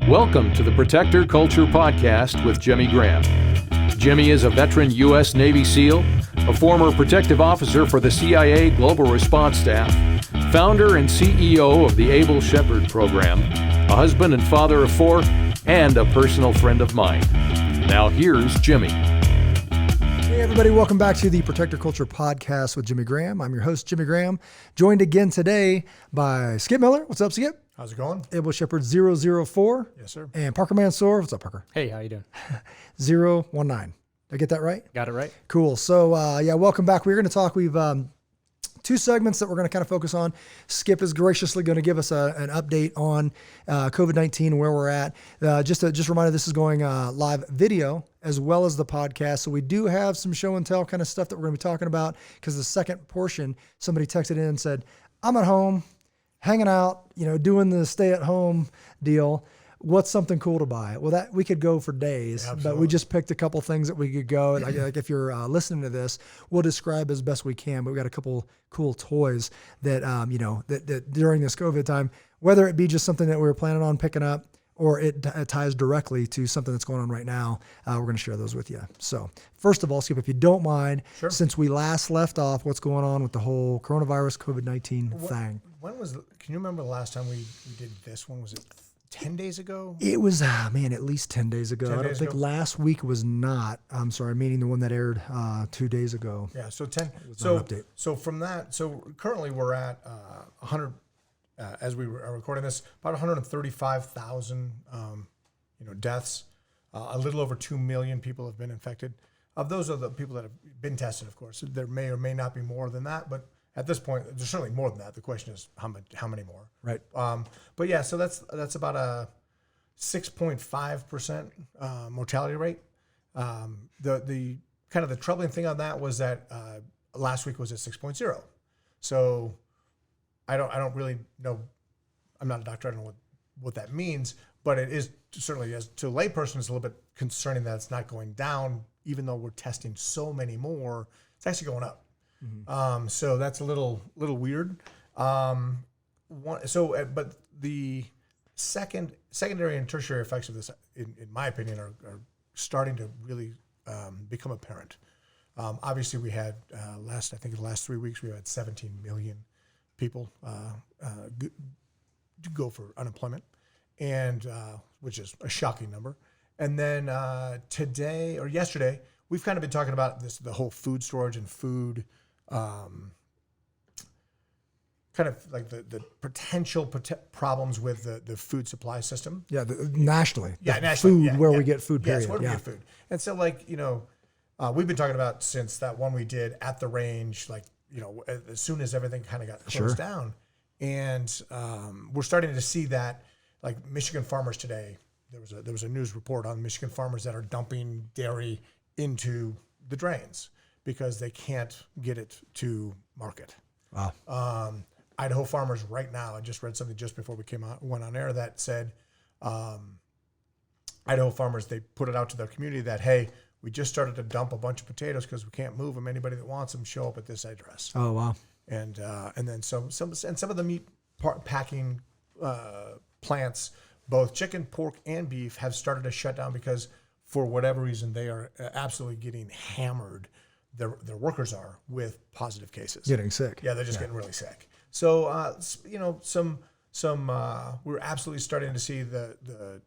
Welcome to the Protector Culture Podcast with Jimmy Graham. Jimmy is a veteran U.S. Navy SEAL, a former protective officer for the CIA Global Response Staff, founder and CEO of the Able Shepherd Program, a husband and father of 4, and a personal friend of mine. Now here's Jimmy. Hey everybody, welcome back to the Protector Culture Podcast with Jimmy Graham. I'm your host, Jimmy Graham, joined again today by Skip Miller. What's up, Skip? How's it going? Able Shepherd 004. Yes, sir. And Parker Mansour. What's up, Parker? Hey, how you doing? 019. Did I get that right? Got it right. Cool. So, welcome back. We're going to talk. We've two segments that we're going to kind of focus on. Skip is graciously going to give us an update on COVID-19 and where we're at. Just a reminder, this is going live video as well as the podcast. So we do have some show and tell kind of stuff that we're going to be talking about, because the second portion, somebody texted in and said, I'm at home, hanging out, doing the stay at home deal. What's something cool to buy? Well, that we could go for days, but we just picked a couple things that we could go. Like if you're listening to this, we'll describe as best we can, but we got a couple cool toys that, that during this COVID time, whether it be just something that we were planning on picking up or it ties directly to something that's going on right now, we're going to share those with you. So first of all, Skip, if you don't mind, Sure. Since we last left off, what's going on with the whole coronavirus COVID-19 thing? Can you remember the last time we did this one? Was it 10 days ago? It was, at least 10 days ago. 10 I don't days think ago? last week was not. I'm sorry, meaning the one that aired 2 days ago. Yeah, so 10. was not an update. So from that, so currently we're at 100, as we are recording this, about 135,000 deaths. A little over 2 million people have been infected. Of those are the people that have been tested, of course. There may or may not be more than that, but at this point, there's certainly more than that. The question is how many more? Right. But yeah, so that's about a 6.5% mortality rate. The kind of the troubling thing on that was that last week was at 6.0. So I don't really know. I'm not a doctor. I don't know what that means, but it is certainly, as to a layperson, it's a little bit concerning that it's not going down, even though we're testing so many more. It's actually going up. Mm-hmm. So that's a little weird. But the secondary and tertiary effects of this, in my opinion, are starting to really become apparent. Obviously, we had the last 3 weeks, we had 17 million people go for unemployment, and which is a shocking number. And then yesterday, we've kind of been talking about the whole food storage and food, kind of like the potential problems with the food supply system. Yeah, nationally. Yeah, nationally. Food, where we get food, period. Yes, where we get food. And so, we've been talking about since that one we did at the range, as soon as everything kind of got closed down. And we're starting to see that, like Michigan farmers today, there was a news report on Michigan farmers that are dumping dairy into the drains because they can't get it to market. Wow. Idaho farmers right now, I just read something just before we went on air that said Idaho farmers, they put it out to their community that, hey, we just started to dump a bunch of potatoes because we can't move them. Anybody that wants them, show up at this address. Oh, wow. And then some of the meat packing plants, both chicken, pork, and beef, have started to shut down because for whatever reason they are absolutely getting hammered. Their workers are with positive cases. Getting sick. Yeah, they're just getting really sick. So we're absolutely starting to see the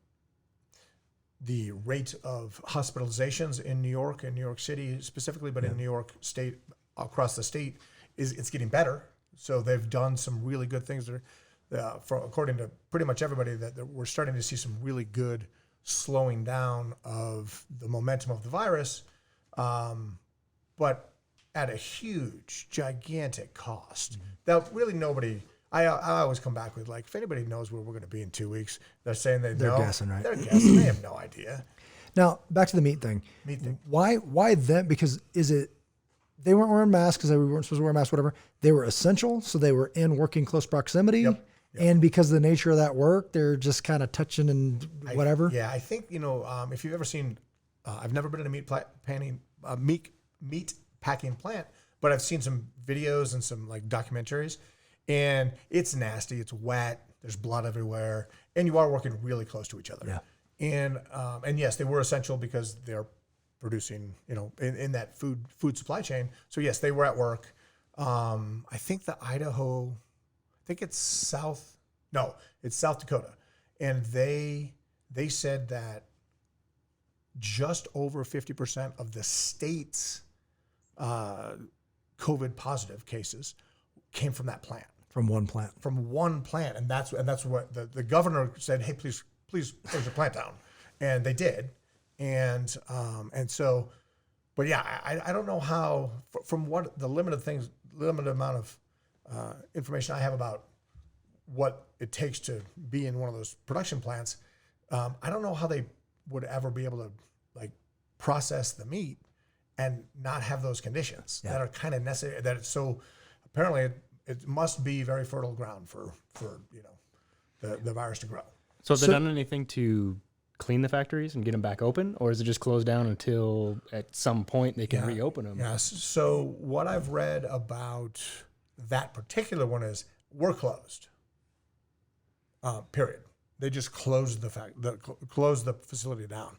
rate of hospitalizations in New York and New York City specifically, but in New York State, across the state, it's getting better. So they've done some really good things there. According to pretty much everybody, that we're starting to see some really good slowing down of the momentum of the virus, but at a huge, gigantic cost. Mm-hmm. That really nobody. I always come back with, if anybody knows where we're going to be in 2 weeks, they're saying they're guessing, right? They're guessing. They have no idea. Now back to the meat thing. Why them? Because they weren't wearing masks because they weren't supposed to wear masks, whatever. They were essential, so they were in working close proximity. Yep. And because of the nature of that work, they're just kind of touching and whatever. I think, if you've ever seen, I've never been in a meat packing plant, but I've seen some videos and some documentaries, and it's nasty. It's wet. there's blood everywhere, and you are working really close to each other. Yeah. And yes, they were essential because they're producing, in that food supply chain. So yes, they were at work. I think it's South Dakota. And they said that just over 50% of the state's COVID positive cases came from that plant. From one plant. And that's what the governor said, hey, please close your plant down. And they did. And so, but yeah, I don't know how, from what the limited amount of information I have about what it takes to be in one of those production plants, I don't know how they would ever be able to process the meat and not have those conditions that are kind of necessary. That it's so apparently it must be very fertile ground for the virus to grow. So have they done anything to clean the factories and get them back open, or is it just closed down until at some point they can reopen them? Yes. So what I've read about that particular one is we're closed. Period. They just closed closed the facility down.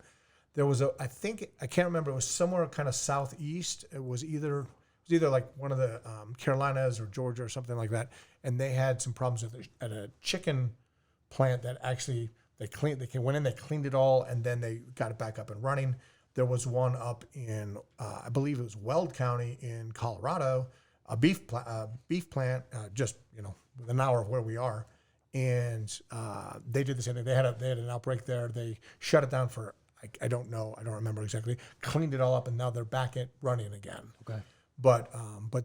There was I can't remember. It was somewhere kind of southeast. It was either like one of the Carolinas or Georgia or something like that, and they had some problems at a chicken plant that actually they went in, they cleaned it all, and then they got it back up and running. There was one up in I believe it was Weld County in Colorado, a beef plant just with an hour of where we are, and they did the same thing. They had an outbreak there. They shut it down for I don't know, I don't remember exactly. Cleaned it all up, and now they're back at running again. Okay. But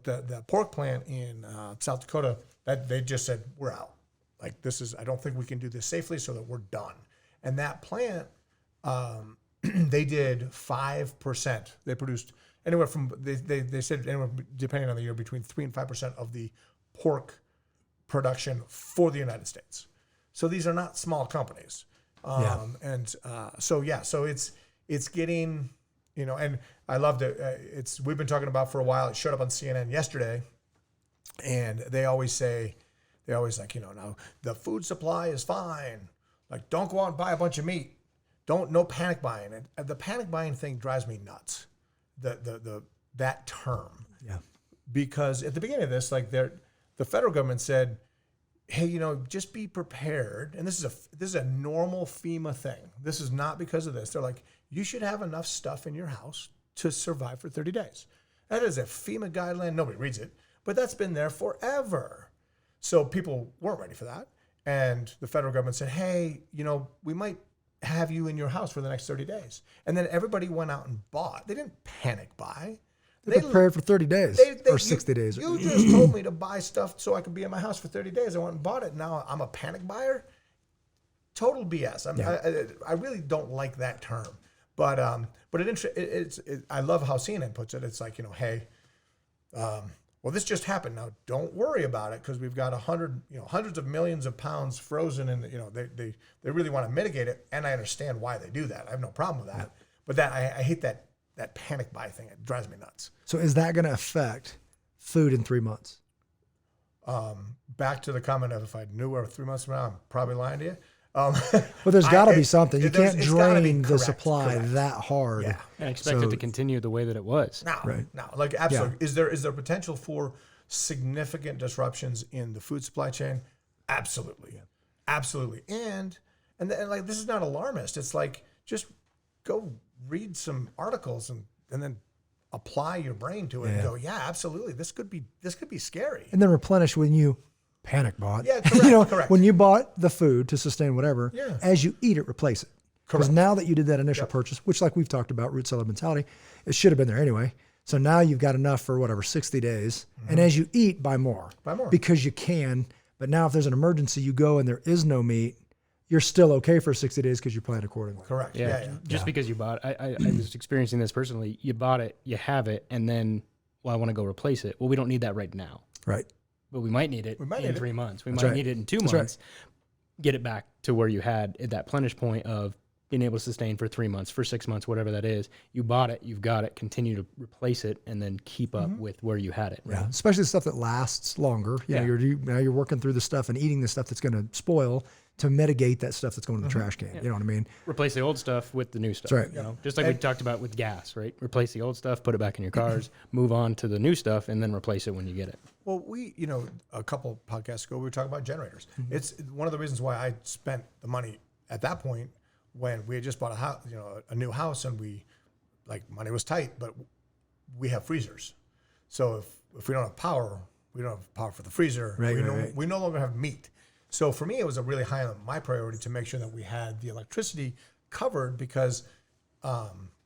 the pork plant in South Dakota, that they just said we're out. I don't think we can do this safely, so that we're done. And that plant, they did 5%. They produced anywhere from they said anywhere depending on the year between 3 and 5% of the pork production for the United States. So these are not small companies. So it's getting, and I loved it. We've been talking about for a while. It showed up on CNN yesterday, and they always now the food supply is fine. Don't go out and buy a bunch of meat. No panic buying. And the panic buying thing drives me nuts. That term. Yeah. Because at the beginning of this, the federal government said, hey, just be prepared. And this is a normal FEMA thing. This is not because of this. They're like, you should have enough stuff in your house to survive for 30 days. That is a FEMA guideline. Nobody reads it, but that's been there forever. So people weren't ready for that. And the federal government said, hey, we might have you in your house for the next 30 days. And then everybody went out and bought. They didn't panic buy. They prepared for 30 days or 60 days. You just told me to buy stuff so I could be in my house for 30 days. I went and bought it. Now I'm a panic buyer. Total BS. I really don't like that term. But I love how CNN puts it. It's hey, well, this just happened. Now don't worry about it because we've got hundreds of millions of pounds frozen, and they really want to mitigate it. And I understand why they do that. I have no problem with that. But I hate that panic buy thing. It drives me nuts. So is that going to affect food in 3 months? Back to the comment of if I knew where 3 months from now, I'm probably lying to you. Well, there's got to be something. You can't drain the correct. supply that hard. Yeah. And expect it to continue the way that it was. No, absolutely. Yeah. Is there potential for significant disruptions in the food supply chain? Absolutely. Yeah. Absolutely. And this is not alarmist. It's just go read some articles and then apply your brain to it and go, yeah, absolutely. This could be scary. And then replenish when you panic bought. Yeah, correct. Correct. When you bought the food to sustain whatever, yeah. As you eat it, replace it. Because now that you did that initial purchase, which we've talked about, root cellar mentality, it should have been there anyway. So now you've got enough for 60 days. Mm-hmm. And as you eat, buy more. Because you can. But now if there's an emergency, you go and there is no meat, you're still okay for 60 days because you plan accordingly. Correct. Yeah. Just because you bought it. I was experiencing this personally. You bought it, you have it, and then, I want to go replace it. Well, we don't need that right now. Right. But we might need it in 3 months. We might need it in 2 months. Right. Get it back to where you had at that plenish point of being able to sustain for 3 months, for 6 months, whatever that is. You bought it, you've got it, continue to replace it, and then keep up with where you had it. Right? Yeah, especially the stuff that lasts longer. You know, now you're working through the stuff and eating the stuff that's going to spoil to mitigate that stuff that's going to the trash can. You know what I mean? Replace the old stuff with the new stuff. That's right. You know, just like we talked about with gas, right? Replace the old stuff, put it back in your cars, move on to the new stuff, and then replace it when you get it. Well, a couple podcasts ago, we were talking about generators. It's one of the reasons why I spent the money at that point when we had just bought a house, a new house, and money was tight, but we have freezers. So if we don't have power, we don't have power for the freezer. We no longer have meat. So for me, it was a really high on my priority to make sure that we had the electricity covered because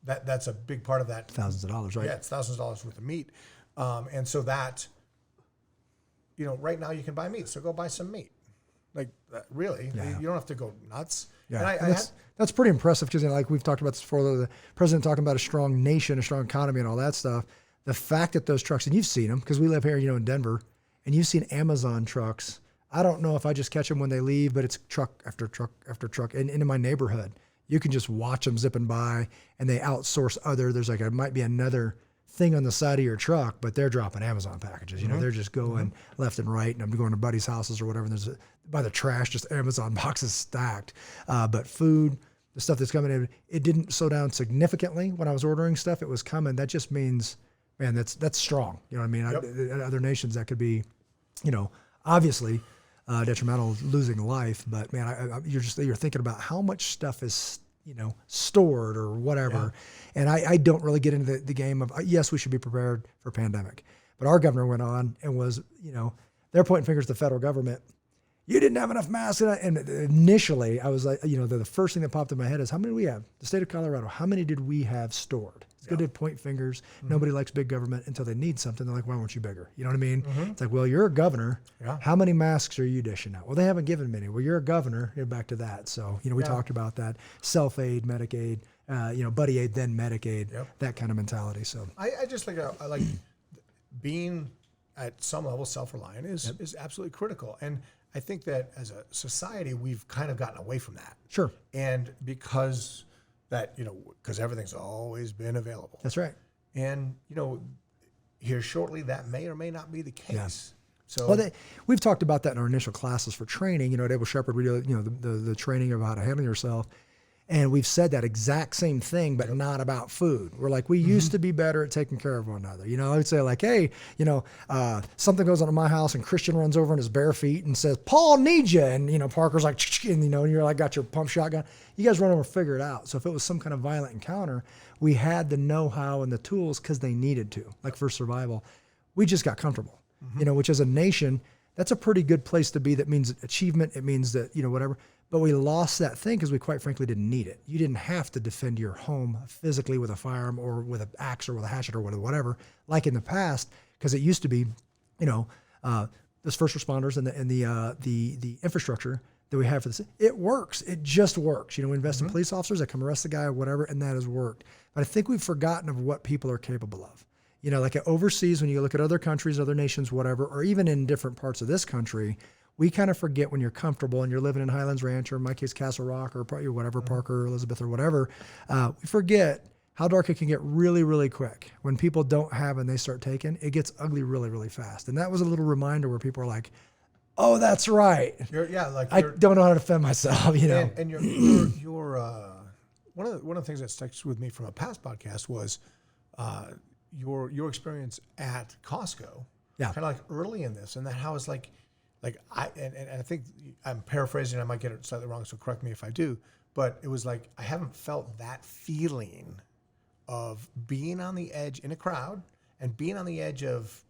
that's a big part of that. Thousands of dollars, right? Yeah, it's thousands of dollars worth of meat. And so that, right now you can buy meat. So go buy some meat. Really, you don't have to go nuts. Yeah, And that's pretty impressive because like we've talked about this before, the president talking about a strong nation, a strong economy and all that stuff. The fact that those trucks, and you've seen them because we live here, in Denver, and you've seen Amazon trucks. I don't know if I just catch them when they leave, but it's truck after truck after truck. And in my neighborhood, you can just watch them zipping by, and they outsource there's it might be another thing on the side of your truck, but they're dropping Amazon packages. They're just going left and right, and I'm going to buddies' houses or whatever, and there's by the trash, just Amazon boxes stacked. But food, the stuff that's coming in, it didn't slow down significantly when I was ordering stuff. It was coming. That just means, man, that's strong. You know what I mean? Yep. Other nations that could be, obviously detrimental, losing life. But man, you're thinking about how much stuff is stored or whatever. Yeah. And I don't really get into the game of yes, we should be prepared for a pandemic. But our governor went on and was they're pointing fingers at the federal government. You didn't have enough masks. And initially, I was like, the first thing that popped in my head is how many do we have? The state of Colorado, how many did we have stored? It's good to point fingers. Nobody likes big government until they need something. They're like, why weren't you bigger? You know what I mean? It's like, well, you're a governor. Yeah. How many masks are you dishing out? Well, they haven't given many. Well, you're a governor. Back to that. So, we talked about that. Self-aid, Medicaid, buddy aid, then Medicaid, that kind of mentality. So I just I like being at some level self-reliant is absolutely critical. And I think that as a society, we've kind of gotten away from that. Sure. And because because everything's always been available. That's right. And, here shortly, that may or may not be the case. Yeah. So, well, we've talked about that in our initial classes for training. At Able Shepherd, we do, the training of how to handle yourself. And we've said that exact same thing, but not about food. We're like, we used to be better at taking care of one another. I would say like, hey, something goes on in my house and Christian runs over in his bare feet and says, Paul needs you. And, Parker's like, and, you're like, got your pump shotgun. You guys run over and figure it out. So if it was some kind of violent encounter, we had the know-how and the tools because they needed to, like for survival. We just got comfortable, which as a nation, that's a pretty good place to be. That means achievement. It means that, whatever. But we lost that thing because we quite frankly didn't need it. You didn't have to defend your home physically with a firearm or with an axe or with a hatchet or whatever, like in the past, because it used to be, those first responders and the infrastructure that we have for this. It works. It just works. We invest in police officers that come arrest the guy or whatever, and that has worked. But I think we've forgotten of what people are capable of. Like overseas, when you look at other countries, other nations, whatever, or even in different parts of this country, we kind of forget when you're comfortable and you're living in Highlands Ranch or in my case, Castle Rock or whatever, Parker, Elizabeth or whatever. We forget how dark it can get really, really quick. When people don't have and they start taking, it gets ugly really, really fast. And that was a little reminder where people are like, oh, that's right. I don't know how to defend myself, And you're one of the things that sticks with me from a past podcast was your experience at Costco. Yeah. Kind of like early in this, and that how it's like I think I'm paraphrasing. I might get it slightly wrong, so correct me if I do. But it was like I haven't felt that feeling of being on the edge in a crowd and being on the edge of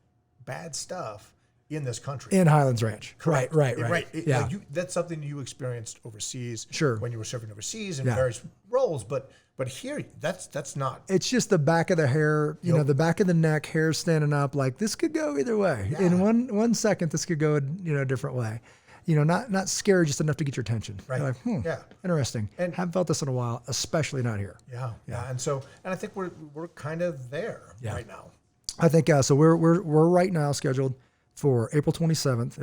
bad stuff in this country. In Highlands Ranch. Correct. Right. Yeah. That's something you experienced overseas. Sure. When you were serving overseas in various roles, but here that's not. It's just the back of the hair, the back of the neck, hair standing up. Like this could go either way. Yeah. In one second, this could go a different way. Not scary, just enough to get your attention. Right. You're like, interesting. And haven't felt this in a while, especially not here. Yeah. And I think we're kind of there right now. I think so. We're right now scheduled for April 27th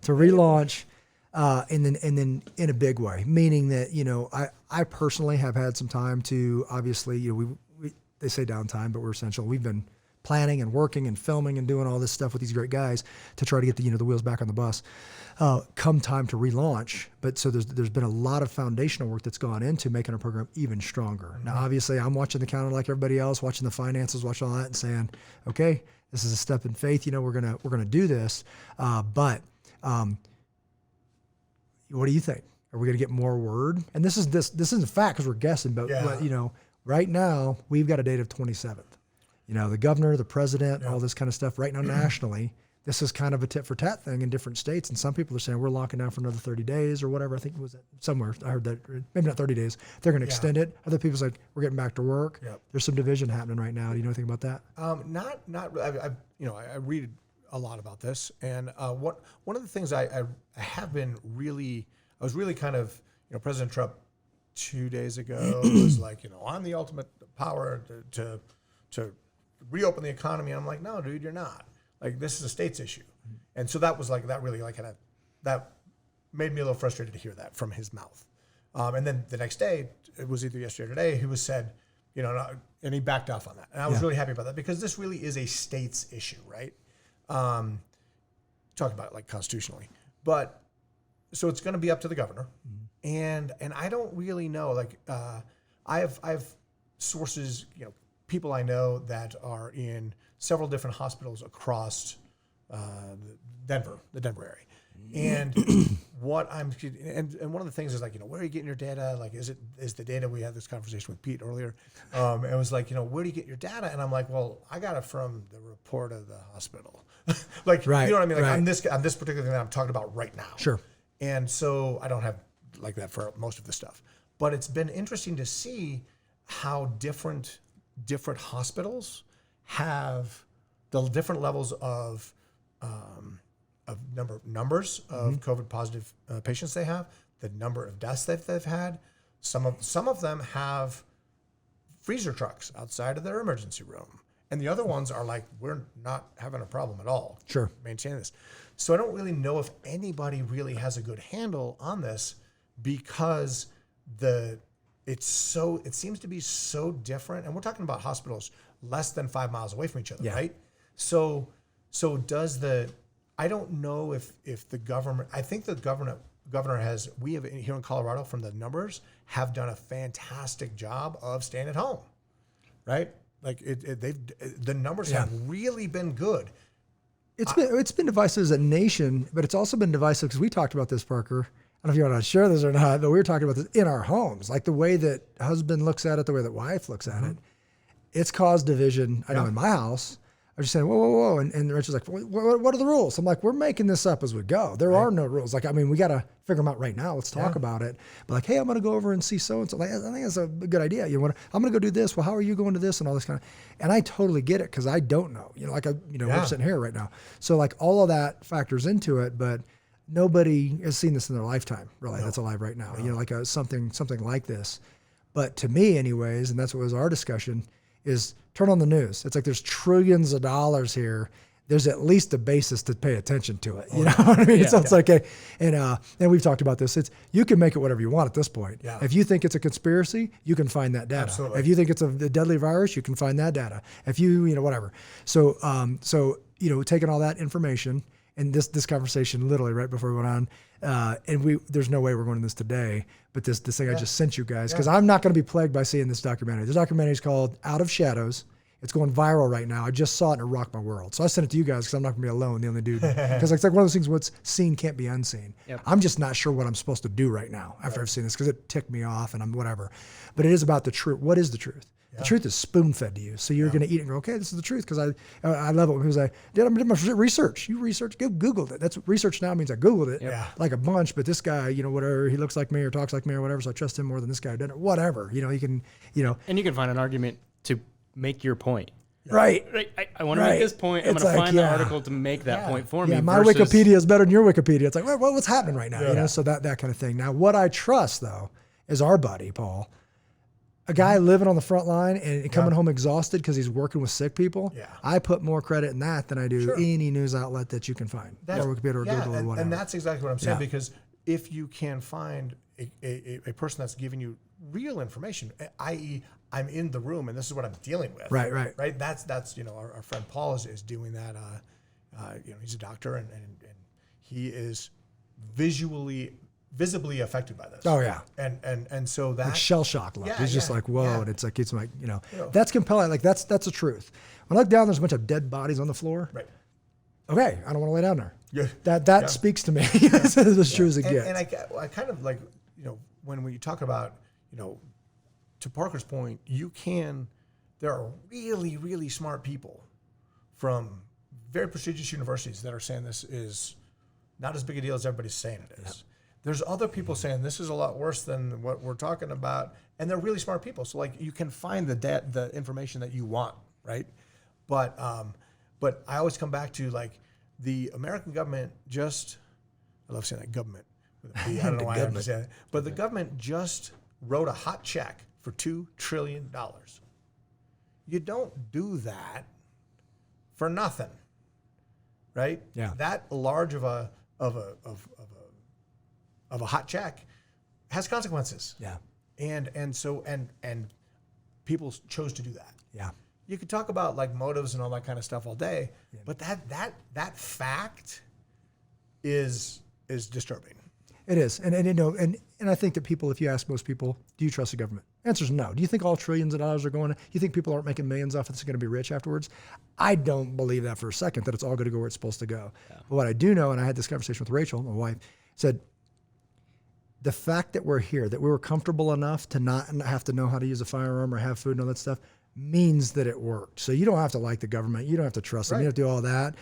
to relaunch and then in a big way, meaning that, you know, I personally have had some time to, obviously, you know, they say downtime, but we're essential. We've been planning and working and filming and doing all this stuff with these great guys to try to get the wheels back on the bus. Come time to relaunch, but so there's been a lot of foundational work that's gone into making our program even stronger. Now, obviously, I'm watching the calendar like everybody else, watching the finances, watching all that, and saying, okay, this is a step in faith. You know, we're gonna do this, but what do you think? Are we gonna get more word? And this isn't a fact because we're guessing, but you know, right now we've got a date of 27th. You know, the governor, the president, all this kind of stuff. Right now, nationally, this is kind of a tit for tat thing in different states. And some people are saying we're locking down for another 30 days or whatever. I think it was somewhere. I heard that, maybe not 30 days. They're going to extend it. Other people say we're getting back to work. Yep. There's some division happening right now. Do you know anything about that? Not really. I read a lot about this. And one of the things I was really kind of, you know, President Trump 2 days ago was like, you know, I'm the ultimate power to reopen the economy. And I'm like, no, dude, you're not. Like, this is a state's issue. And so that was like, that really like that made me a little frustrated to hear that from his mouth. And then the next day, it was either yesterday or today, he was said, you know, and he backed off on that. And I was really happy about that because this really is a state's issue, right? Talk about it like constitutionally. But so it's going to be up to the governor. And I don't really know, like, I have sources, you know, people I know that are in several different hospitals across the Denver area. And one of the things is like, you know, where are you getting your data? Like, is the data, we had this conversation with Pete earlier. It was like, you know, where do you get your data? And I'm like, well, I got it from the report of the hospital. Like, you know what I mean? Like on this particular thing that I'm talking about right now. Sure. And so I don't have like that for most of the stuff, but it's been interesting to see how different hospitals have the different levels of numbers of COVID positive patients they have, the number of deaths that they've had. Some of them have freezer trucks outside of their emergency room, and the other ones are like, we're not having a problem at all. Sure, maintaining this. So I don't really know if anybody really has a good handle on this because it seems to be so different, and we're talking about hospitals less than 5 miles away from each other, right? So I don't know if the government, I think the governor we have here in Colorado from the numbers have done a fantastic job of staying at home, right? Like the numbers have really been good. It's been divisive as a nation, but it's also been divisive because we talked about this, Parker. I don't know if you want to share this or not, but we were talking about this in our homes, like the way that husband looks at it, the way that wife looks at it. It's caused division. I know in my house, I was just saying, whoa. And Rich was like, what are the rules? I'm like, we're making this up as we go. There are no rules. Like, I mean, we got to figure them out right now. Let's talk about it. But like, hey, I'm going to go over and see so-and-so. Like, I think that's a good idea. I'm going to go do this. Well, how are you going to this and all this kind of, and I totally get it because I don't know, you know, like, we're sitting here right now. So like all of that factors into it, but nobody has seen this in their lifetime, really, that's alive right now. You know, like something like this. But to me anyways, and that's what was our discussion, is turn on the news. It's like there's trillions of dollars here. There's at least a basis to pay attention to it. You know what I mean? So it's like, and we've talked about this. You can make it whatever you want at this point. Yeah. If you think it's a conspiracy, you can find that data. Absolutely. If you think it's a deadly virus, you can find that data. If you whatever. So, taking all that information and this conversation literally right before we went on, and there's no way we're going to this today, but this thing I just sent you guys, because I'm not going to be plagued by seeing this documentary. This documentary is called Out of Shadows. It's going viral right now. I just saw it and it rocked my world. So I sent it to you guys because I'm not going to be alone, the only dude. Because it's like one of those things, what's seen can't be unseen. Yep. I'm just not sure what I'm supposed to do right now after I've seen this because it ticked me off and I'm whatever. But it is about the truth. What is the truth? The truth is spoon-fed to you. So you're going to eat it and go, okay, this is the truth. Because I love it when people say, I did my research. You researched, Googled it. That's research now means I Googled it like a bunch. But this guy, whatever, he looks like me or talks like me or whatever, so I trust him more than this guy did it. Whatever. You can. And you can find an argument to make your point. Right. I want to make this point. I'm going to find the article to make that point for me. Yeah, my Wikipedia is better than your Wikipedia. It's like, what's happening right now? So that kind of thing. Now, what I trust, though, is our buddy, Paul. A guy living on the front line and coming home exhausted because he's working with sick people. Yeah. I put more credit in that than I do any news outlet that you can find. Or Wikipedia or Google or whatever. And that's exactly what I'm saying because if you can find a person that's giving you real information, i.e., I'm in the room and this is what I'm dealing with. Right. That's our friend Paul is doing that. He's a doctor and he is visibly affected by this. Oh yeah. And so that like shell shock level. It's just like, whoa. Yeah. And it's like, that's compelling. Like that's the truth. When I look down, there's a bunch of dead bodies on the floor. Right. Okay. I don't want to lay down there. Yeah. That speaks to me. It's as true as it gets. And I kind of like, when you talk about, to Parker's point, there are really, really smart people from very prestigious universities that are saying this is not as big a deal as everybody's saying it is. Yep. There's other people saying this is a lot worse than what we're talking about, and they're really smart people. So like you can find the information that you want, right? But I always come back to like the American government I love saying that government with a B. I don't know why I have to say that, but the government just wrote a hot check for $2 trillion. You don't do that for nothing, right? Yeah. That large of a hot check has consequences. Yeah. And so people chose to do that. Yeah. You could talk about like motives and all that kind of stuff all day, but that fact is disturbing. It is. And I think that people, if you ask most people, do you trust the government? Answer is no. Do you think all trillions of dollars are going? You think people aren't making millions off of this are going to be rich afterwards? I don't believe that for a second, that it's all going to go where it's supposed to go. Yeah. But what I do know, and I had this conversation with Rachel, my wife, said, the fact that we're here, that we were comfortable enough to not have to know how to use a firearm or have food and all that stuff means that it worked. So you don't have to like the government. You don't have to trust them. You don't have to do all that.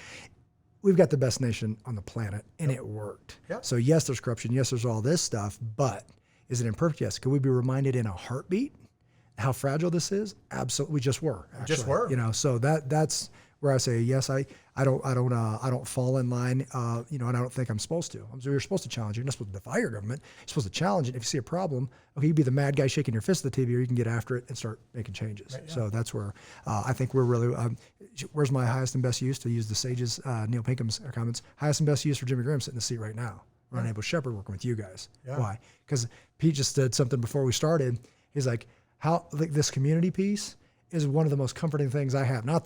We've got the best nation on the planet, and it worked. Yep. So yes, there's corruption. Yes, there's all this stuff, but is it imperfect? Yes. Could we be reminded in a heartbeat how fragile this is? Absolutely. We just were. Actually. Just were. So that's where I say yes. I don't fall in line. And I don't think I'm supposed to. You're supposed to challenge it. You're not supposed to defy your government. You're supposed to challenge it. If you see a problem, okay, you be the mad guy shaking your fist at the TV, or you can get after it and start making changes. Right, yeah. So that's where I think we're really. Where's my highest and best use? To use the sages, Neil Pinkham's comments. Highest and best use for Jimmy Graham sitting in the seat right now. Running Able Shepherd working with you guys. Yeah. Why? Because Pete just did something before we started. He's like, this community piece is one of the most comforting things I have. Not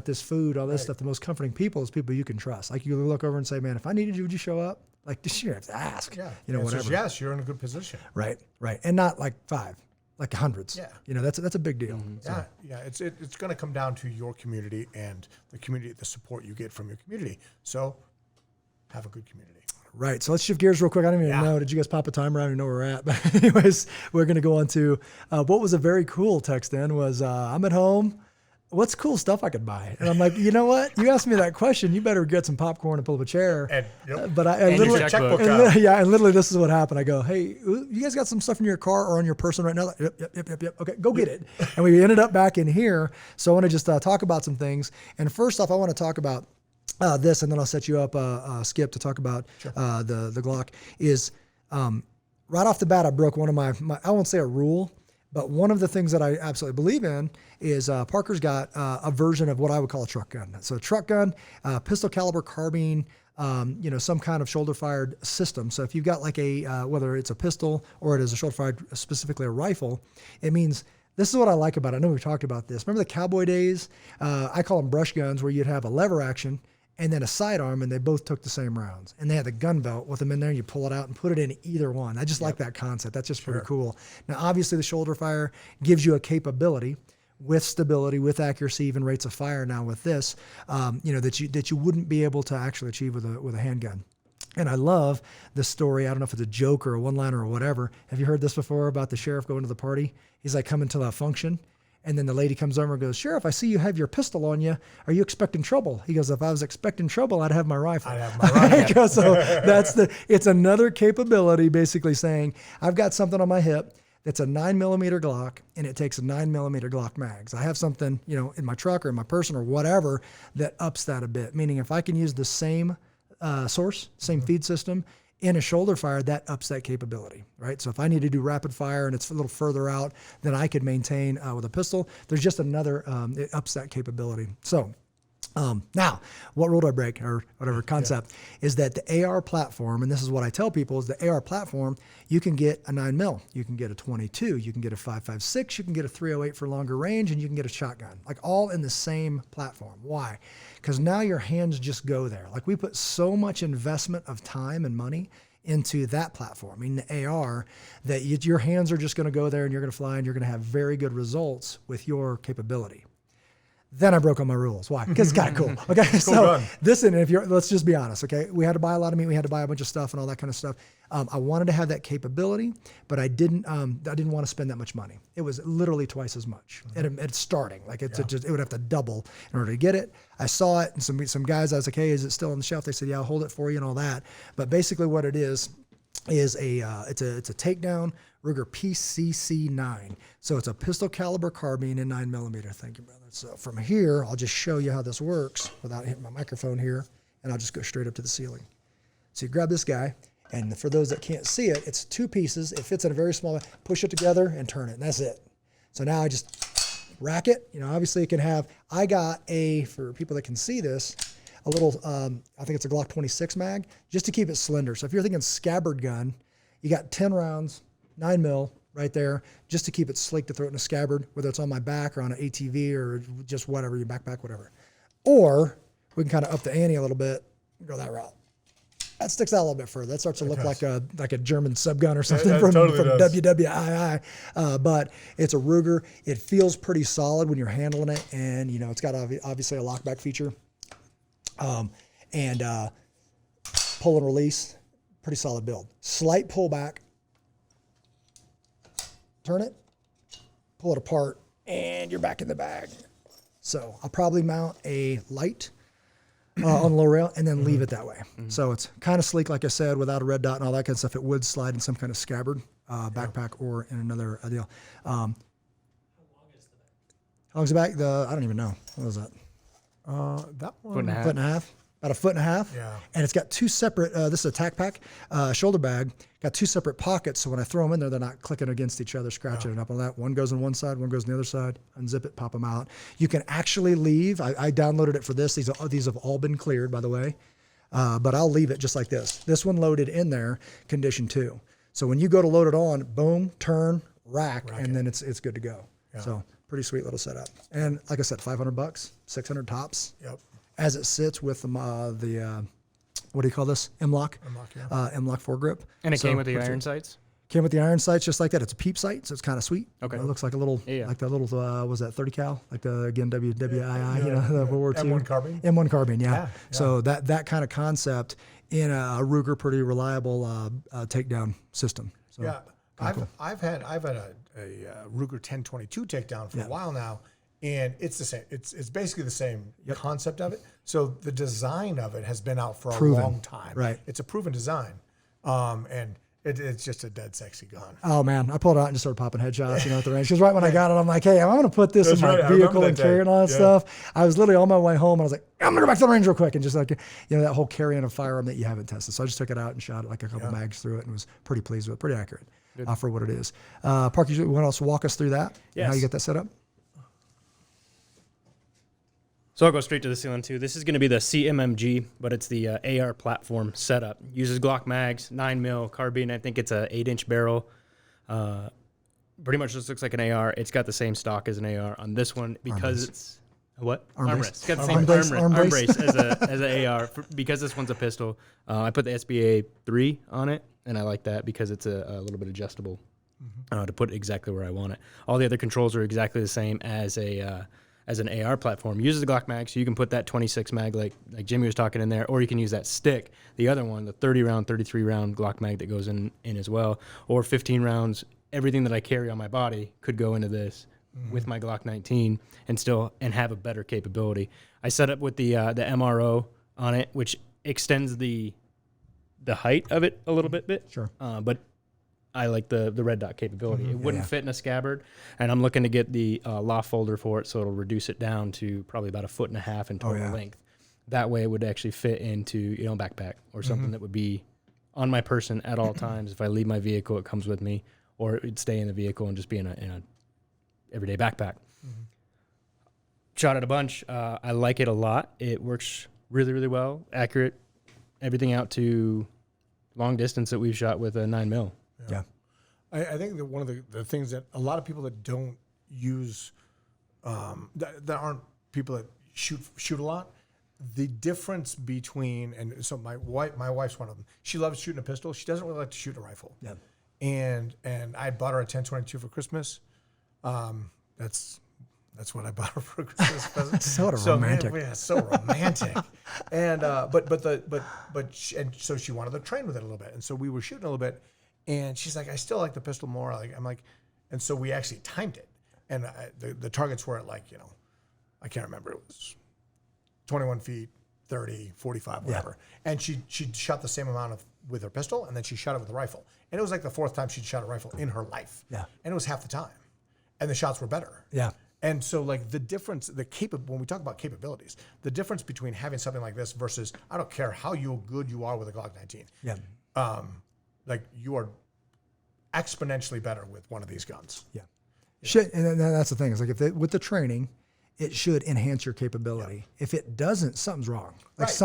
this food, all this stuff. The most comforting people is people you can trust. Like you look over and say, man, if I needed you, would you show up? Like you don't have to ask. Yeah. Whatever. Yes, you're in a good position. Right. And not like 5, like hundreds. Yeah. That's a big deal. Mm-hmm. So. Yeah. It's going to come down to your community and the support you get from your community. So have a good community. Right. So let's shift gears real quick. I don't even know. Did you guys pop a timer? I don't even know where we're at. But anyways, we're going to go on to what was a very cool text in was I'm at home. What's cool stuff I could buy? And I'm like, you know what? You asked me that question. You better get some popcorn and pull up a chair. And literally this is what happened. I go, hey, you guys got some stuff in your car or on your person right now? Like, yep. Okay, go get it. And we ended up back in here. So I want to just talk about some things. And first off, I want to talk about this, and then I'll set you up, Skip, to talk about the Glock. Is right off the bat, I broke one of my I won't say a rule, but one of the things that I absolutely believe in is Parker's got a version of what I would call a truck gun. So a truck gun, pistol caliber carbine, some kind of shoulder fired system. So if you've got like whether it's a pistol or it is a shoulder fired, specifically a rifle, it means. This is what I like about it. I know we've talked about this. Remember the cowboy days? I call them brush guns, where you'd have a lever action and then a sidearm, and they both took the same rounds. And they had the gun belt with them in there, and you pull it out and put it in either one. I just like that concept. That's just pretty cool. Now, obviously, the shoulder fire gives you a capability with stability, with accuracy, even rates of fire now with this, that you wouldn't be able to actually achieve with a handgun. And I love the story. I don't know if it's a joke or a one-liner or whatever. Have you heard this before about the sheriff going to the party? He's like coming to a function, and then the lady comes over and goes, "Sheriff, I see you have your pistol on you. Are you expecting trouble?" He goes, "If I was expecting trouble, I'd have my rifle." So it's another capability, basically saying, I've got something on my hip that's a 9mm Glock, and it takes a 9mm Glock mags. I have something, in my truck or in my person or whatever that ups that a bit. Meaning, if I can use the same source, same feed system in a shoulder fire, that ups that capability, right? So if I need to do rapid fire and it's a little further out than I could maintain with a pistol, there's just another, it ups that capability. So Now, what rule do I break or whatever concept is that the AR platform, and this is what I tell people, is the AR platform, you can get a 9mm, you can get a 22, you can get a 5.56, you can get a 308 for longer range, and you can get a shotgun, like all in the same platform. Why? Because now your hands just go there. Like we put so much investment of time and money into that platform, I mean the AR, that your hands are just going to go there and you're going to fly and you're going to have very good results with your capability. Then I broke all my rules. Why? Because it's kind of cool. Okay, so listen, let's just be honest. Okay, we had to buy a lot of meat. We had to buy a bunch of stuff and all that kind of stuff. I wanted to have that capability, but I didn't want to spend that much money. It was literally twice as much. It's starting like it would have to double in order to get it. I saw it, and some guys. I was like, hey, is it still on the shelf? They said, yeah, I'll hold it for you and all that. But basically, what it is it's a takedown Ruger PCC9. So it's a pistol caliber carbine in 9mm. Thank you, brother. So from here, I'll just show you how this works without hitting my microphone here, and I'll just go straight up to the ceiling. So you grab this guy, and for those that can't see it, it's two pieces. It fits in a very small, push it together and turn it, and that's it. So now I just rack it. You know, obviously it can have, I got for people that can see this, a little, I think it's a Glock 26 mag, just to keep it slender. So if you're thinking scabbard gun, you got 10 rounds, 9mm right there, just to keep it sleek to throw it in a scabbard, whether it's on my back or on an ATV or just whatever, your backpack, whatever. Or we can kind of up the ante a little bit and go that route. That sticks out a little bit further. That starts to look like a German subgun or something from WWII. But it's a Ruger. It feels pretty solid when you're handling it, and you know it's got obviously a lockback feature. And pull and release, pretty solid build. Slight pullback. Turn it, pull it apart, and you're back in the bag. So I'll probably mount a light on the low rail and then leave it that way. So it's kind of sleek, like I said, without a red dot and all that kind of stuff. It would slide in some kind of scabbard, backpack, or in another deal. How long is the bag? I don't even know. What was that? That one. Foot and a half. Foot and a half. About a foot and a half. Yeah. And it's got two separate, this is a tack pack, shoulder bag, got two separate pockets. So when I throw them in there, they're not clicking against each other, scratching it up on that. One goes on one side, one goes on the other side, unzip it, pop them out. You can actually leave, I downloaded it for this. These have all been cleared, by the way. But I'll leave it just like this. This one loaded in there, condition 2. So when you go to load it on, boom, turn, rack and then it's good to go. Yeah. So pretty sweet little setup. And like I said, $500, 600 tops. Yep. As it sits with the what do you call this? M-Lock? M-Lock, yeah. M-Lock foregrip. And it came with the iron sights? Came with the iron sights just like that. It's a peep sight, so it's kind of sweet. Okay. It looks like a little, like the little, was that 30 cal? Like the, again, WWII, you know, the World War II. M1 carbine? M1 carbine, yeah. Yeah. So that kind of concept in a Ruger, pretty reliable takedown system. So, Yeah. I've had a Ruger 1022 takedown for a while now. And it's the same. It's basically the same concept of it. So the design of it has been out for a long time. Right. It's a proven design, and it's just a dead sexy gun. Oh man, I pulled it out and just started popping headshots, you know, at the range. Because right when I got it, I'm like, hey, I'm gonna put this in my vehicle and carry it and all that stuff. I was literally on my way home, and I was like, I'm gonna go back to the range real quick, and just like, you know, that whole carrying a firearm that you haven't tested. So I just took it out and shot it like a couple mags through it, and was pretty pleased with it. Pretty accurate for what it is. Parker, you want to walk us through that? Yes. And how you get that set up? So I'll go straight to the ceiling too. This is going to be the CMMG, but it's the AR platform setup. Uses Glock mags, 9mm carbine. I think it's a 8-inch barrel. Pretty much just looks like an AR. It's got the same stock as an AR on this one because it's what? Armrest. It's got the same arm brace as an AR because this one's a pistol. I put the SBA 3 on it, and I like that because it's a little bit adjustable to put it exactly where I want it. All the other controls are exactly the same as an AR platform. Uses the Glock mag, so you can put that 26 mag like Jimmy was talking in there, or you can use that stick, the other one, the 30-round, 33-round Glock mag that goes in as well, or 15 rounds. Everything that I carry on my body could go into this with my Glock 19 and have a better capability. I set up with the MRO on it, which extends the height of it a little bit. Sure. But I like the red dot capability. It wouldn't fit in a scabbard, and I'm looking to get the loft folder for it, so it'll reduce it down to probably about 1.5 feet in total length. That way, it would actually fit into a backpack or something that would be on my person at all times. If I leave my vehicle, it comes with me, or it'd stay in the vehicle and just be in a everyday backpack. shot it a bunch. I like it a lot. It works really, really well. Accurate. Everything out to long distance that we've shot with a 9mm. Yeah. I think that one of the things that a lot of people that don't use, that aren't people that shoot a lot, the difference between, and so my wife's one of them. She loves shooting a pistol. She doesn't really like to shoot a rifle. Yeah. And I bought her a 10-22 for Christmas. That's what I bought her for a Christmas present. So romantic. Yeah, so romantic. And so she wanted to train with it a little bit, and so we were shooting a little bit, and she's like, I still like the pistol more. I'm like, and so we actually timed it, and the targets were at I can't remember, it was 21 feet, 30, 45, whatever. Yeah. And she shot the same amount with her pistol, and then she shot it with a rifle, and it was like the fourth time she'd shot a rifle in her life. Yeah, and it was half the time, and the shots were better. Yeah. And so, the difference, when we talk about capabilities, the difference between having something like this versus, I don't care how good you are with a Glock 19. Yeah. You are exponentially better with one of these guns. Yeah. And that's the thing. It's like with the training, it should enhance your capability. Yeah. If it doesn't, something's wrong. But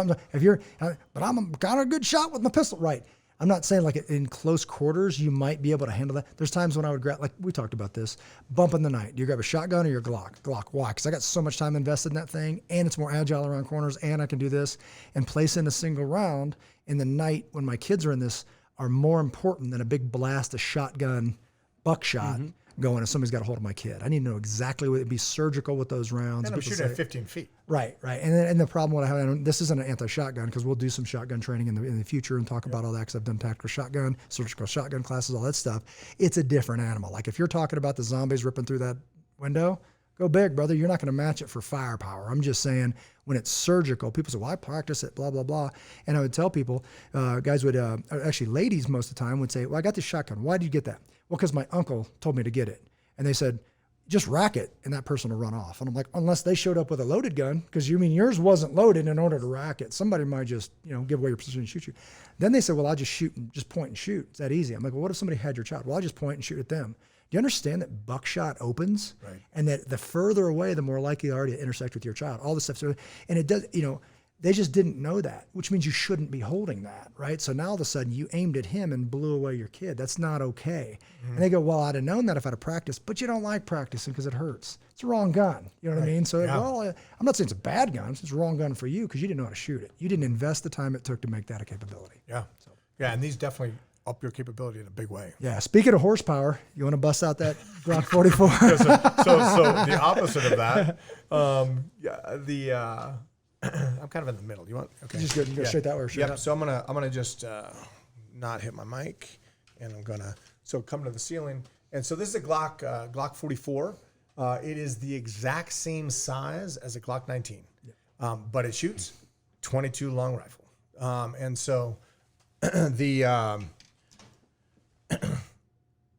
I'm got a good shot with my pistol. Right. I'm not saying in close quarters, you might be able to handle that. There's times when I would grab, we talked about this, bump in the night. Do you grab a shotgun or your Glock? Glock. Why? Because I got so much time invested in that thing, and it's more agile around corners, and I can do this. And place in a single round in the night when my kids are in this are more important than a big blast of shotgun buckshot going if somebody's got a hold of my kid. I need to know exactly what it'd be surgical with those rounds. And I'm shooting at 15 feet. Right. And the problem what I have, this isn't an anti-shotgun because we'll do some shotgun training in the future and talk about all that because I've done tactical shotgun, surgical shotgun classes, all that stuff. It's a different animal. If you're talking about the zombies ripping through that window, go big, brother. You're not going to match it for firepower. I'm just saying when it's surgical, people say, well, I practice it, blah, blah, blah. And I would tell people, guys would, actually ladies most of the time would say, well, I got this shotgun. Why did you get that? Well, because my uncle told me to get it. And they said, just rack it, and that person will run off. And I'm like, unless they showed up with a loaded gun, because you mean yours wasn't loaded in order to rack it. Somebody might just, give away your position and shoot you. Then they said, well, I'll just shoot and just point and shoot. It's that easy. I'm like, well, what if somebody had your child? Well, I'll just point and shoot at them. Do you understand that buckshot opens? Right. And that the further away, the more likely you are to intersect with your child. All this stuff. And it does, they just didn't know that, which means you shouldn't be holding that, right? So now all of a sudden you aimed at him and blew away your kid. That's not okay. And they go, well, I'd have known that if I'd have practiced, but you don't like practicing because it hurts. It's the wrong gun. You know what I mean? So, I'm not saying it's a bad gun. It's the wrong gun for you because you didn't know how to shoot it. You didn't invest the time it took to make that a capability. Yeah. And these definitely up your capability in a big way. Yeah. Speaking of horsepower, you want to bust out that Glock 44? so the opposite of that, I'm kind of in the middle. You want? Okay. Just go straight that way or straight up. So I'm gonna just not hit my mic, and I'm gonna come to the ceiling. And so this is a Glock 44. It is the exact same size as a Glock 19, but it shoots 22 long rifle. And so the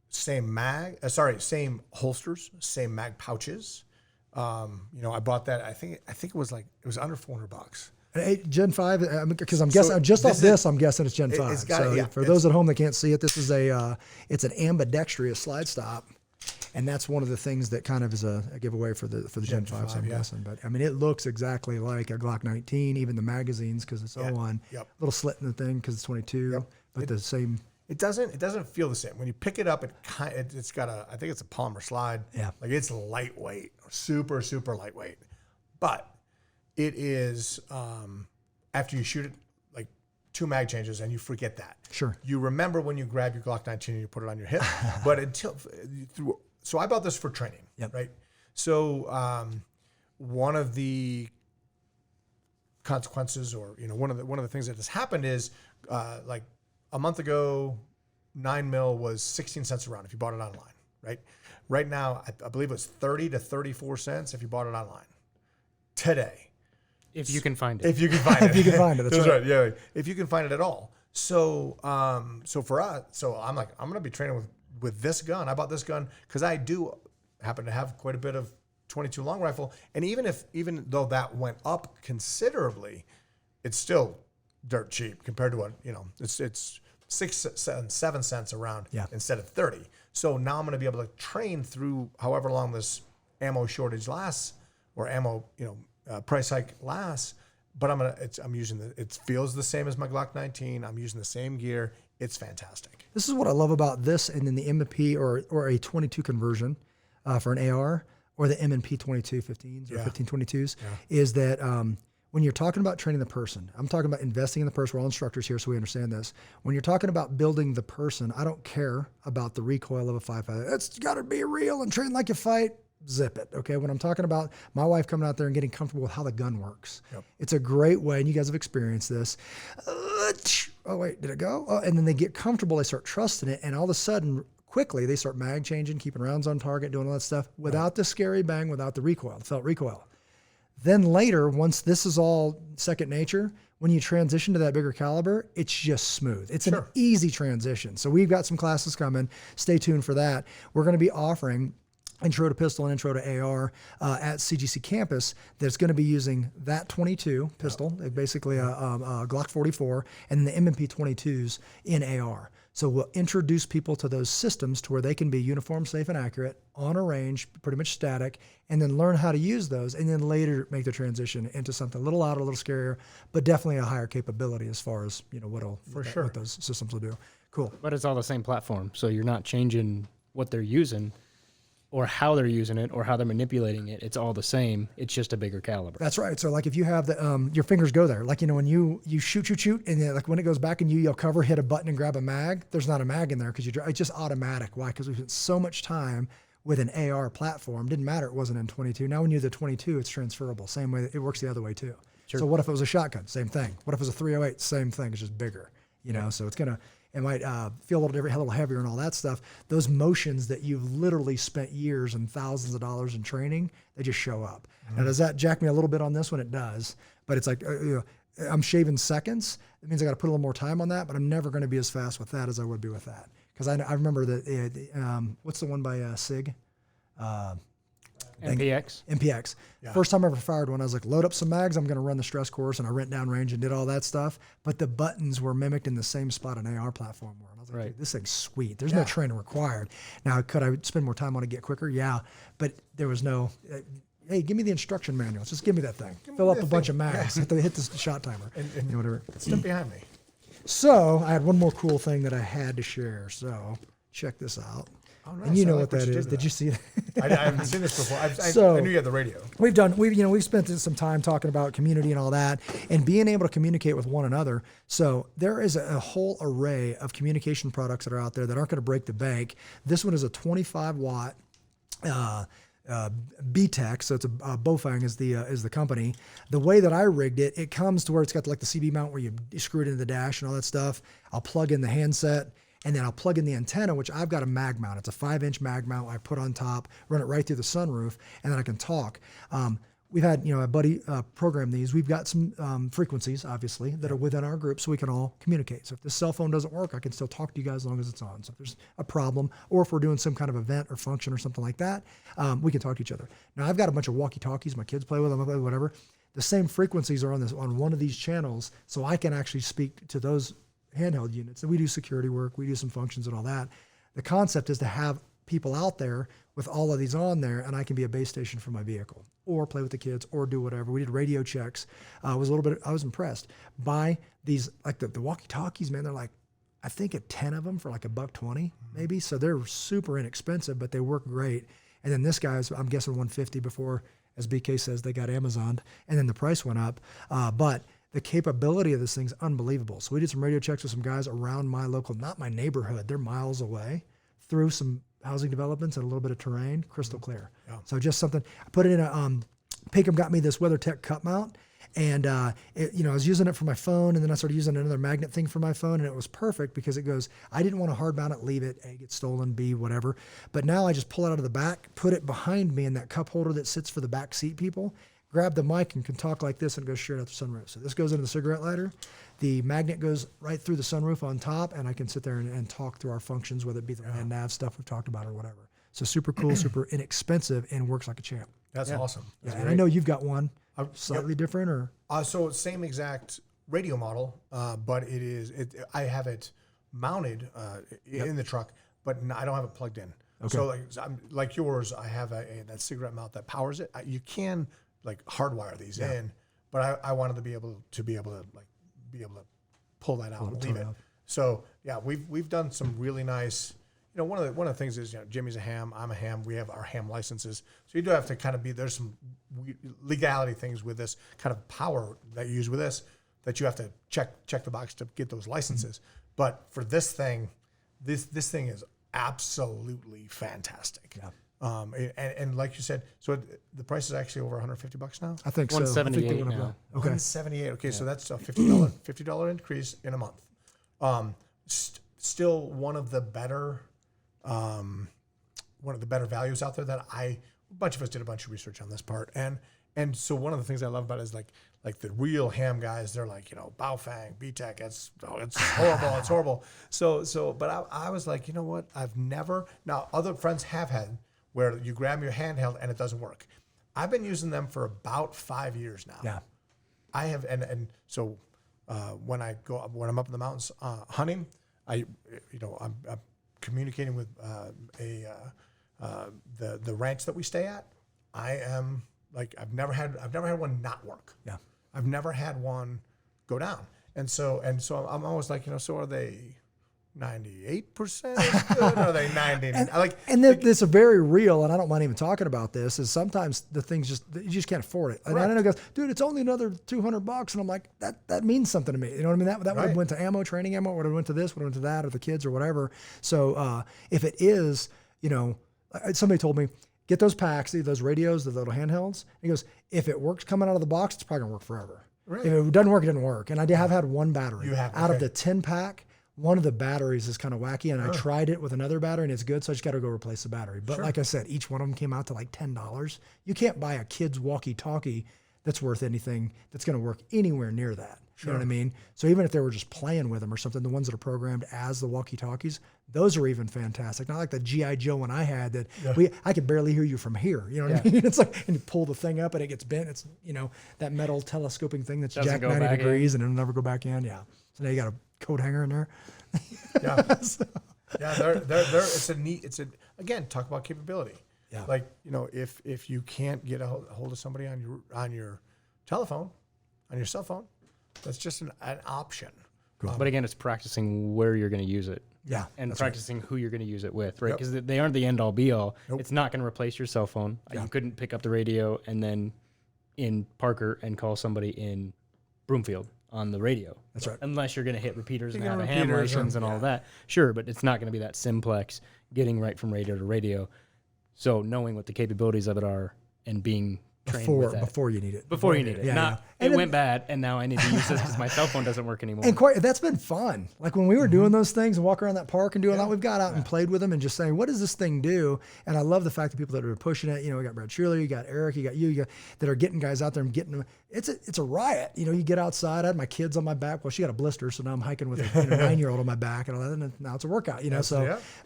same holsters, same mag pouches. I bought that. I think it was under $400. Gen 5, because I'm guessing I'm guessing it's Gen 5. For those at home that can't see it, this is it's an ambidextrous slide stop, and that's one of the things that kind of is a giveaway for the Gen 5. So I'm guessing, but it looks exactly like a Glock 19, even the magazines because it's 01, little slit in the thing because it's 22, but the same. It doesn't feel the same when you pick it up. It's got I think it's a polymer slide. Yeah, it's lightweight, super super lightweight, but it is after you shoot it 2 mag changes and you forget that. Sure. You remember when you grab your Glock 19 and you put it on your hip, but so I bought this for training. Yep. Right. So one of the consequences, or one of the things that has happened is a month ago, 9mm was 16 cents a round if you bought it online, right? Right now, I believe it was 30 to 34 cents if you bought it online. Today. If you can find it. If you can find it. If you can find it, that's right. Yeah. If you can find it at all. So for us, I'm like, I'm going to be training with this gun. I bought this gun because I do happen to have quite a bit of 22 long rifle. And even though that went up considerably, it's still dirt cheap compared to what, it's 6, 7 cents a round instead of 30. So now I'm going to be able to train through however long this ammo shortage lasts or ammo, price hike lasts. But I'm using it feels the same as my Glock 19. I'm using the same gear. It's fantastic. This is what I love about this, and then the M&P or a 22 conversion for an AR, or the M&P 22 15s or 1522s, is that when you're talking about training the person, I'm talking about investing in the person. We're all instructors here, so we understand this. When you're talking about building the person, I don't care about the recoil of a 5.5. It's got to be real and train like you fight. Zip it. Okay. When I'm talking about my wife coming out there and getting comfortable with how the gun works, it's a great way. And you guys have experienced this. Oh, wait, did it go? Oh, and then they get comfortable. They start trusting it. And all of a sudden, quickly, they start mag changing, keeping rounds on target, doing all that stuff without the scary bang, without the recoil, the felt recoil. Then later, once this is all second nature, when you transition to that bigger caliber, it's just smooth. It's an easy transition. So we've got some classes coming. Stay tuned for that. We're going to be offering intro to pistol and intro to AR at CGC campus that's going to be using that 22 pistol, basically a Glock 44, and the M&P 22s in AR. So we'll introduce people to those systems to where they can be uniform, safe, and accurate on a range, pretty much static, and then learn how to use those, and then later make the transition into something a little louder, a little scarier, but definitely a higher capability as far as what those systems will do. Cool. But it's all the same platform, so you're not changing what they're using or how they're using it, or how they're manipulating it. It's all the same. It's just a bigger caliber. That's right. So like if you have the, your fingers go there, like, when you shoot, and then like when it goes back and you'll cover, hit a button and grab a mag, there's not a mag in there because it's just automatic. Why? Because we spent so much time with an AR platform. Didn't matter. It wasn't in 22. Now when you use the 22, it's transferable. Same way, it works the other way too. Sure. So what if it was a shotgun? Same thing. What if it was a 308? Same thing. It's just bigger, so it might feel a little different, a little heavier and all that stuff. Those motions that you've literally spent years and thousands of dollars in training, they just show up. Now, does that jack me a little bit on this one? It does. But it's like, I'm shaving seconds. It means I got to put a little more time on that, but I'm never going to be as fast with that as I would be with that. Because I remember that, what's the one by SIG? MPX. Yeah. First time I ever fired one, I was like, load up some mags. I'm going to run the stress course, and I went down range and did all that stuff. But the buttons were mimicked in the same spot an AR platform were. And I was like, dude, this thing's sweet. There's no training required. Now, could I spend more time on it, get quicker? Yeah, but there was no. Hey, give me the instruction manual. Just give me that thing. Fill up a bunch of mags. Hit the shot timer. And whatever. Step behind me. So I had one more cool thing that I had to share. So check this out. Oh, nice. And you know what that is. Did you see that? I haven't seen this before. I knew you had the radio. We've spent some time talking about community and all that, and being able to communicate with one another. So there is a whole array of communication products that are out there that aren't going to break the bank. This one is a 25 watt BTEC, so it's a Bofang is the company. The way that I rigged it, it comes to where it's got like the CB mount where you screw it into the dash and all that stuff. I'll plug in the handset. And then I'll plug in the antenna, which I've got a mag mount. It's a 5-inch mag mount I put on top, run it right through the sunroof, and then I can talk. We've had, a buddy program these. We've got some frequencies, obviously, that are within our group so we can all communicate. So if the cell phone doesn't work, I can still talk to you guys as long as it's on. So if there's a problem, or if we're doing some kind of event or function or something like that, we can talk to each other. Now, I've got a bunch of walkie-talkies. My kids play with them, I play with whatever. The same frequencies are on one of these channels, so I can actually speak to those handheld units. And we do security work, we do some functions and all that. The concept is to have people out there with all of these on there, and I can be a base station for my vehicle or play with the kids or do whatever. We did radio checks. I was impressed by these, like the walkie-talkies, man. They're like, I think at 10 of them for like $120 maybe. So they're super inexpensive, but they work great. And then this guy's, I'm guessing $150 before, as BK says, they got Amazoned, and then the price went up. But the capability of this thing's unbelievable. So we did some radio checks with some guys around my local, not my neighborhood, they're miles away, through some housing developments and a little bit of terrain, crystal clear. Yeah. So just something, I put it in Pinkham got me this WeatherTech cup mount, and I was using it for my phone, and then I started using another magnet thing for my phone, and it was perfect because it goes, I didn't want to hard mount it, leave it, A, get stolen, B, whatever. But now I just pull it out of the back, put it behind me in that cup holder that sits for the back seat people, grab the mic and can talk like this and go straight out the sunroof. So this goes into the cigarette lighter. The magnet goes right through the sunroof on top, and I can sit there and talk through our functions, whether it be the land nav stuff we've talked about or whatever. So super cool, super inexpensive, and works like a champ. That's awesome. That's and I know you've got one slightly different, or? So same exact radio model, but I have it mounted in the truck, but I don't have it plugged in. Okay. So like yours, I have that cigarette mount that powers it. You can like hardwire these in, but I wanted to be able to pull that out and leave it. So yeah, we've done some really nice. You know, one of the things is, you know, Jimmy's a ham, I'm a ham. We have our ham licenses, so you do have to kind of there's some legality things with this kind of power that you use with this that you have to check the box to get those licenses. But for this thing, this thing is absolutely fantastic. Yeah. And like you said, so the price is actually over $150 now. I think so. $178 now. Okay. $178. Okay, so that's a $50 increase in a month. Still one of the better values out there that a bunch of us did a bunch of research on this part. And so one of the things I love about it is like the real ham guys, they're like, you know, Baofeng, BTEC, it's horrible, it's horrible. But I was like, you know what? Now other friends have had where you grab your handheld and it doesn't work. I've been using them for about 5 years now. Yeah. I have, and so when I'm up in the mountains hunting, I'm communicating with the ranch that we stay at. I am like I've never had one not work. Yeah, I've never had one go down, and so I'm always like, you know, so are they 98% good? Are they 90%? This is very real, and I don't mind even talking about this. Is sometimes the things you just can't afford it. And I know guys, dude, it's only another $200, and I'm like, that means something to me. You know what I mean? That would have went to ammo, training ammo, would have went to this, would have went to that, or the kids or whatever. So if it is, you know, somebody told me, get those packs, those radios, the little handhelds. He goes, if it works coming out of the box, it's probably gonna work forever. Right. If it doesn't work, it doesn't work. And I have had one battery out of the 10 pack. One of the batteries is kind of wacky, and I tried it with another battery, and it's good, so I just got to go replace the battery. But like I said, each one of them came out to like $10. You can't buy a kid's walkie-talkie that's worth anything that's going to work anywhere near that. You know what I mean? So even if they were just playing with them or something, the ones that are programmed as the walkie-talkies, those are even fantastic. Not like the G.I. Joe one I had that I could barely hear you from here. You know what I mean? It's like, and you pull the thing up and it gets bent. It's, you know, that metal telescoping thing that's jacked 90 degrees and it'll never go back in. Yeah. So now you got a coat hanger in there. Yeah. Again, talk about capability. Yeah. Like, you know, if you can't get a hold of somebody on your telephone, on your cell phone, that's just an option. Cool. But again, it's practicing where you're going to use it. Yeah. And practicing who you're going to use it with, right? Because they aren't the end all be all. Nope. It's not going to replace your cell phone. Yeah. You couldn't pick up the radio and then in Parker and call somebody in Broomfield on the radio. That's right. Unless you're going to hit repeaters and have a ham license and all that. Sure, but it's not going to be that simplex getting right from radio to radio. So knowing what the capabilities of it are and being trained with that. Before you need it. Before you need it. Yeah, it went bad, and now I need to use this because my cell phone doesn't work anymore. And that's been fun. Like when we were doing those things and walking around that park and doing that, we've got out and played with them and just saying, what does this thing do? And I love the fact that people that are pushing it, you know, we got Brad Shirley, you got Eric, you got that are getting guys out there and getting them. It's a riot. You know, you get outside, I had my kids on my back. Well, she got a blister, so now I'm hiking with a 9-year-old on my back and all that, and now it's a workout, you know.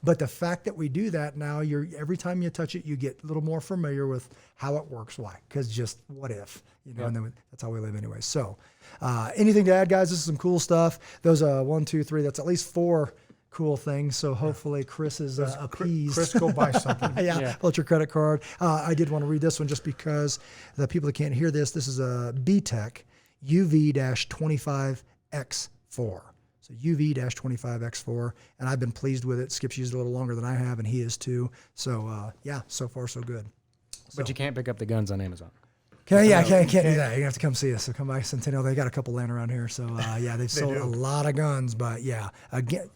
But the fact that we do that now, every time you touch it, you get a little more familiar with how it works. Why? Because just what if, you know, and then that's how we live anyway. So anything to add, guys? This is some cool stuff. Those 1, 2, 3, that's at least 4 cool things. So hopefully Chris is appeased. Chris, go buy something. Pull out your credit card. I did want to read this one just because the people that can't hear this is a BTEC UV-25X4. So UV-25X4, and I've been pleased with it. Skip's used it a little longer than I have, and he is too. So so far so good. But you can't pick up the guns on Amazon. Can't do that. You have to come see us. So come by Centennial. They got a couple laying around here. So they've sold a lot of guns. But again,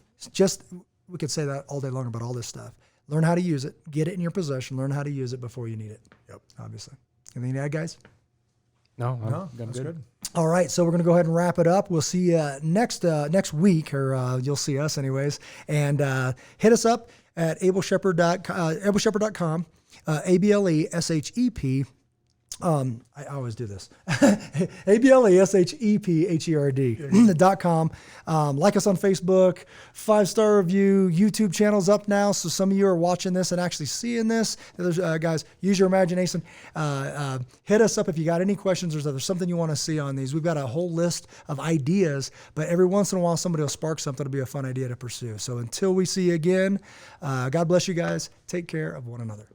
we could say that all day long about all this stuff. Learn how to use it. Get it in your possession. Learn how to use it before you need it. Yep. Obviously. Anything to add, guys? No, that's good. All right, so we're going to go ahead and wrap it up. We'll see you next week, or you'll see us anyways. And hit us up at ableshep.com, ABLESHEP. I always do this. ABLESHEPHERD.com. Like us on Facebook, 5-star review, YouTube channel's up now. So some of you are watching this and actually seeing this. There's, guys, use your imagination. Hit us up if you got any questions or if there's something you want to see on these. We've got a whole list of ideas, but every once in a while somebody will spark something. It'll be a fun idea to pursue. So until we see you again, God bless you guys. Take care of one another.